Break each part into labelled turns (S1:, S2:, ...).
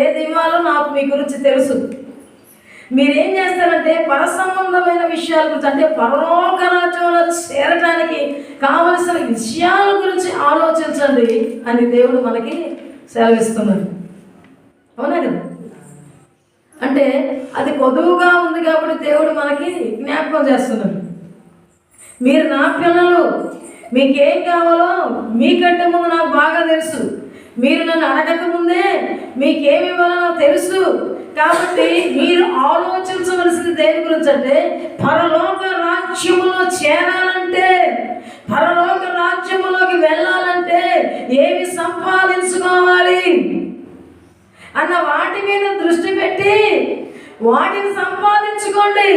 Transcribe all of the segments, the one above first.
S1: ఏది ఇవ్వాలో నాకు మీ గురించి తెలుసు. మీరేం చేస్తారంటే పరసంబంధమైన విషయాల గురించి, అంటే పరలోక రాజ్యంలో చేరడానికి కావలసిన విషయాల గురించి ఆలోచించండి అని దేవుడు మనకి సెలవిస్తున్నాడు. అవునా కదా? అంటే అది కొదువుగా ఉంది కాబట్టి దేవుడు మనకి జ్ఞాపకం చేస్తున్నాడు. మీరు నా పిల్లలు, మీకేం కావాలో మీకంటే ముందు నాకు బాగా తెలుసు. మీరు నన్ను అడగక ముందే మీకేమి ఇవ్వాలో నాకు తెలుసు. కాబట్టి మీరు ఆలోచించవలసింది దేని గురించి అంటే పరలోక రాజ్యములో చేరాలంటే, పరలోక రాజ్యములోకి వెళ్ళాలంటే ఏమి సంపాదించుకోవాలి అన్న వాటి మీద దృష్టి పెట్టి వాటిని సంపాదించుకోండి.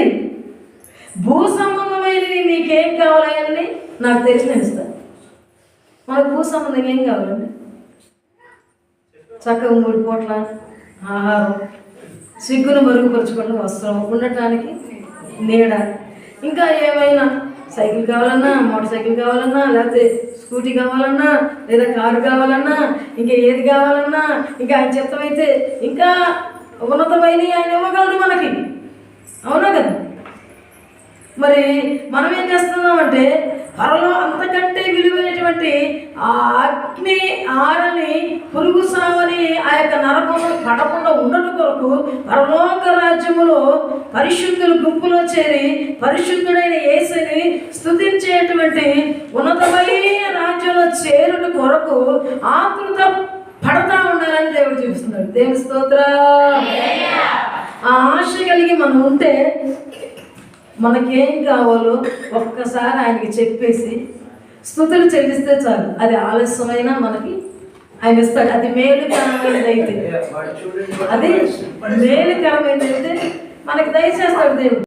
S1: భూ సంబంధమైనవి మీకేం కావాలండి నాకు తెలిసిన ఇస్తాను. మనకు భూ సంబంధం ఏం కావాలండి? చక్కగా 3 పూట్ల ఆహారం, సిగ్గును మరుగుపరుచుకోవడం, వస్త్రం, ఉండటానికి నీడ, ఇంకా ఏమైనా సైకిల్ కావాలన్నా, మోటార్ సైకిల్ కావాలన్నా, లేకపోతే స్కూటీ కావాలన్నా, లేదా కారు కావాలన్నా, ఇంకా ఏది కావాలన్నా, ఇంకా ఆయన చిత్తమైతే ఇంకా ఉన్నతమైన ఆయన ఇవ్వగలడు మనకి. అవునా కదా? మరి మనం ఏం చేస్తున్నామంటే పరలో అంతకంటే విలువైనటువంటి ఆ అగ్ని ఆరని పురుగు సావని ఆ యొక్క నరకము పడకుండా ఉండటం కొరకు పరలోక రాజ్యములో పరిశుద్ధుల గుంపులో చేరి పరిశుద్ధుడైన యేసుని స్తుతించేటువంటి ఉన్నతమైన రాజ్యంలో చేరుట కొరకు ఆతృత పడతా ఉండాలని దేవుడు చూపిస్తున్నాడు. దేవుని స్తోత్రం. ఆ ఆశ కలిగి మనం ఉంటే మనకేం కావాలో ఒక్కసారి ఆయనకి చెప్పేసి స్తుతులు చెల్లిస్తే చాలు. అది ఆలస్యమైనా మనకి ఆయన ఇస్తాడు. అది మేలుకరమైనది అయితే, అది మేలుకరమైనది అయితే మనకి దయచేస్తాడు దేవుడు.